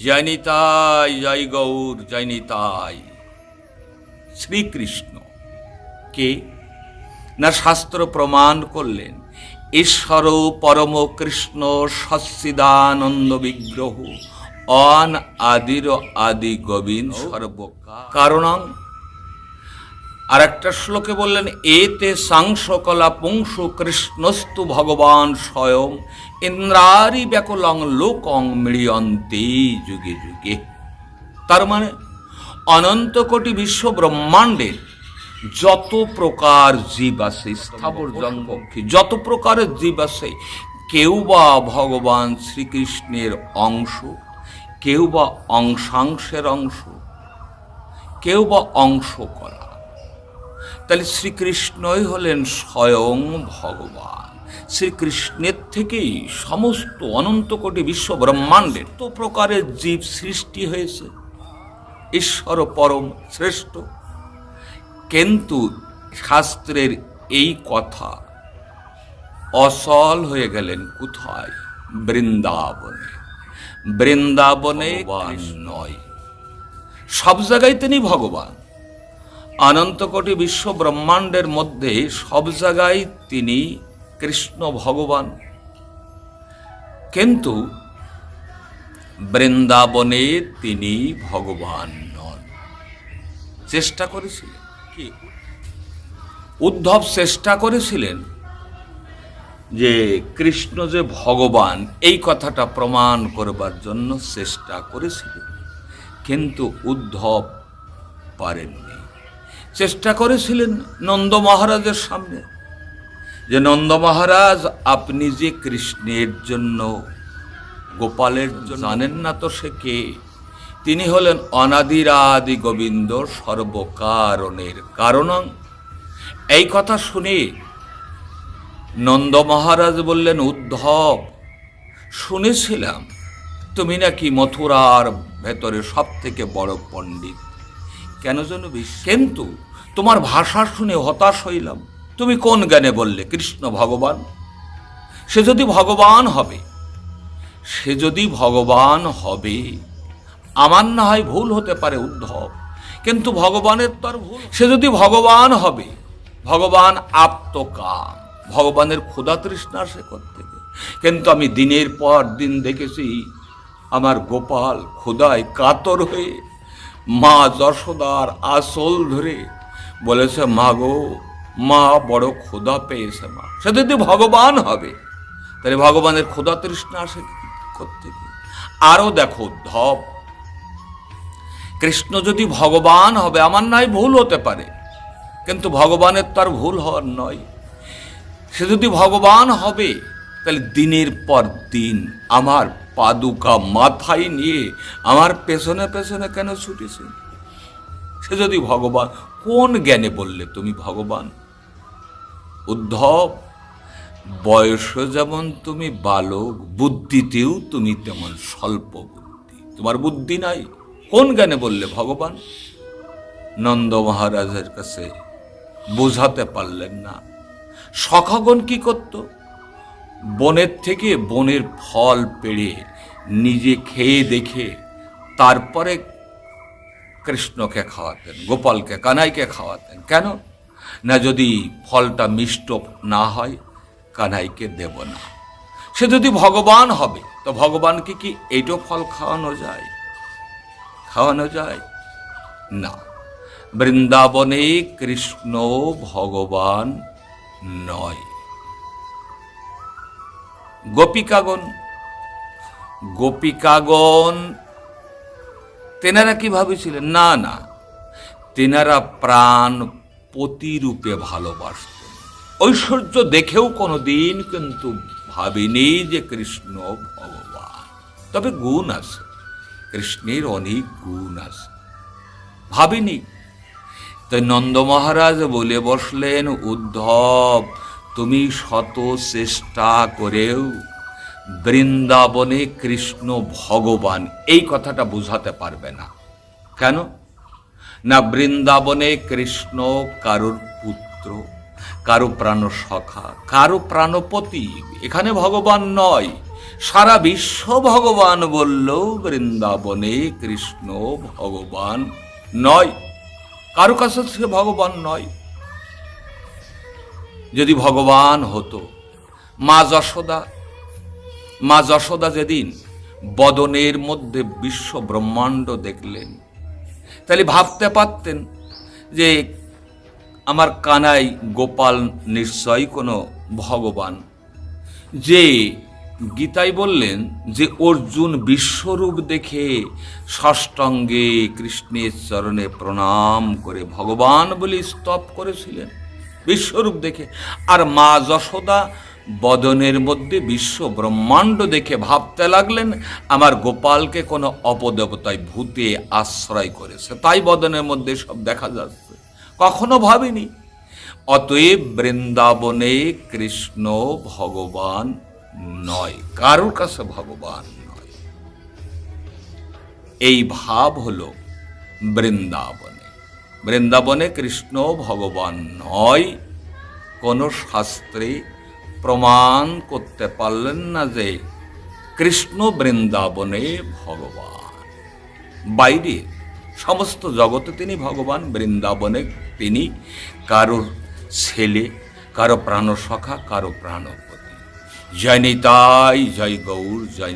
জয় নিতাই, জয় গৌর, জয় নিতাই। শ্রীকৃষ্ণ কে? না শাস্ত্র প্রমাণ করলেন ঈশ্বর পরম কৃষ্ণ সচ্চিদানন্দ বিগ্রহ অন আদির আদি গোবিন্দ সর্বকাল কারণং। আর একটা শ্লোকে বললেন এতে সাংসকলা পুংসু কৃষ্ণস্তু ভগবান স্বয়ং ইন্দ্রারি ব্যাকুলং লোকং মৃয়ন্তে যুগে যুগে। তার মানে অনন্ত কোটি বিশ্ব ব্রহ্মাণ্ডের যত প্রকার জীব আছে, স্থাবর জঙ্গমী যত প্রকারের জীব আছে, কেউ বা ভগবান শ্রীকৃষ্ণের অংশ, কেউ বা অংশাংশের অংশ, কেউ বা অংশ করা। তাহলে শ্রীকৃষ্ণই হলেন স্বয়ং ভগবান। শ্রীকৃষ্ণের থেকেই সমস্ত অনন্ত কোটি বিশ্ব ব্রহ্মাণ্ডের তো প্রকারের জীব সৃষ্টি হয়েছে। ঈশ্বর পরম শ্রেষ্ঠ। কিন্তু শাস্ত্রের এই কথা অসল হয়ে গেলেন কোথায়? বৃন্দাবনে। বৃন্দাবনে নয়, সব জায়গায় তিনি ভগবান। অনন্ত কোটি বিশ্ব ব্রহ্মাণ্ডের মধ্যে সব জায়গায় তিনি কৃষ্ণ ভগবান। কিন্তু বৃন্দাবনে তিনি ভগবান নন। চেষ্টা করেছিলেন কি? উদ্ধব চেষ্টা করেছিলেন যে কৃষ্ণ যে ভগবান এই কথাটা প্রমাণ করবার জন্য চেষ্টা করেছিলেন, কিন্তু উদ্ধব পারেননি। চেষ্টা করেছিলেন নন্দ মহারাজের সামনে যে নন্দ মহারাজ আপনি যে কৃষ্ণের জন্য, গোপালের জন্য জানেন না তো সে কে? তিনি হলেন অনাদিরাদি গোবিন্দ সর্বকারণের কারণং। এই কথা শুনে নন্দ মহারাজ বললেন উদ্ধব, শুনেছিলাম তুমি নাকি মথুরার ভেতরে সব থেকে বড় পণ্ডিত, কেন যেন কিন্তু তোমার ভাষা শুনে হতাশ হইলাম। তুমি কোন জ্ঞানে বললে কৃষ্ণ ভগবান? সে যদি ভগবান হবে, সে যদি ভগবান হবে, আমার না হয় ভুল হতে পারে উদ্ধব, কিন্তু ভগবানের তো আর ভুল। সে যদি ভগবান হবে, ভগবান আপ্তকাম, ভগবানের ক্ষুধা তৃষ্ণা সে থেকে। কিন্তু আমি দিনের পর দিন দেখেছি আমার গোপাল ক্ষুধায় কাতর হয়ে মা যশোদার আঁচল ধরে বলেছে, মা গো, মা বড় ক্ষুধা পেয়েছে মা। সে যদি ভগবান হবে, তাহলে ভগবানের ক্ষুধা তৃষ্ণা আসে থেকে। আরো দেখো উদ্ধব, কৃষ্ণ যদি ভগবান হবে, আমার নয় ভুল হতে পারে, কিন্তু ভগবানের তো আর ভুল হওয়ার নয়। সে যদি ভগবান হবে, তাহলে দিনের পর দিন আমার পাদুকা মাথায় নিয়ে আমার পেছনে পেছনে কেন ছুটেছে? সে যদি ভগবান, কোন জ্ঞানে বললে তুমি ভগবান? উদ্ধব, বয়সে যেমন তুমি বালক, বুদ্ধিতেও তুমি তেমন স্বল্প বুদ্ধি। তোমার বুদ্ধি নাই, কোন জ্ঞানে বললে ভগবান? নন্দ মহারাজের কাছে বোঝাতে পারলেন না। সখাগণ কি করত? বনের থেকে বনের ফল পেড়ে নিজে খেয়ে দেখে তারপরে কৃষ্ণকে খাওয়াতেন, গোপালকে, কানাইকে খাওয়াতেন। কেন না? যদি ফলটা মিষ্ট না হয় কানাইকে দেব না। সে যদি ভগবান হবে, তো ভগবানকে কি এইটো ফল খাওয়ানো যায়? খাওয়ানো যায় না। বৃন্দাবনে কৃষ্ণ ভগবান নয়। গোপিকাগণ, গোপিকাগণ তেনারা কি ভাবেছিলেন? না না, তেনারা প্রাণ পতিরূপে ভালোবাসতেন। ঐশ্বর্য দেখেও কোনোদিন কিন্তু ভাবেনি যে কৃষ্ণ ভগবান। তবে গুণ আছে, কৃষ্ণের অনেক গুণ আছে, ভাবিনি। তাই নন্দ মহারাজ বলে বসলেন, উদ্ধব, তুমি শত চেষ্টা করেও বৃন্দাবনে কৃষ্ণ ভগবান এই কথাটা বোঝাতে পারবে না। কেন না? বৃন্দাবনে কৃষ্ণ কারোর পুত্র, কারো প্রাণ সখা, কারো প্রাণপতি। এখানে ভগবান নয়। সারা বিশ্ব ভগবান বলল, বৃন্দাবনে কৃষ্ণ ভগবান নয়, কারো কাছে সে ভগবান নয়। যদি ভগবান হতো, মা যশোদা যেদিন বদনের মধ্যে বিশ্ব ব্রহ্মাণ্ড দেখলেন, তাহলে ভাবতে পারতেন যে আমার কানাই গোপাল নিশ্চয়ই কোনো ভগবান। যে গীতায় বললেন যে অর্জুন বিশ্বরূপ দেখে সাষ্টাঙ্গে কৃষ্ণের চরণে প্রণাম করে ভগবান বলে স্তব করেছিলেন বিশ্বরূপ দেখে, আর মা যশোদা বদনের মধ্যে বিশ্ব ব্রহ্মাণ্ড দেখে ভাবতে লাগলেন আমার গোপালকে কোনো অপদেবতায় ভূতে আশ্রয় করেছে, তাই বদনের মধ্যে সব দেখা যাচ্ছে। কখনো ভাবিনি। অতএব বৃন্দাবনে কৃষ্ণ ভগবান নয়, কারোর কাছে ভগবান নয়। এই ভাব হলো বৃন্দাবনে কৃষ্ণ ভগবান নয়। কোন শাস্ত্রে প্রমাণ করতে পারলেন না যে কৃষ্ণ বৃন্দাবনে ভগবান। বাইরে সমস্ত জগতে তিনি ভগবান, বৃন্দাবনে তিনি কারোর ছেলে, কারো প্রাণসখা, কারো প্রাণপতি। জয় নিতাই, জয় গৌর, জয়।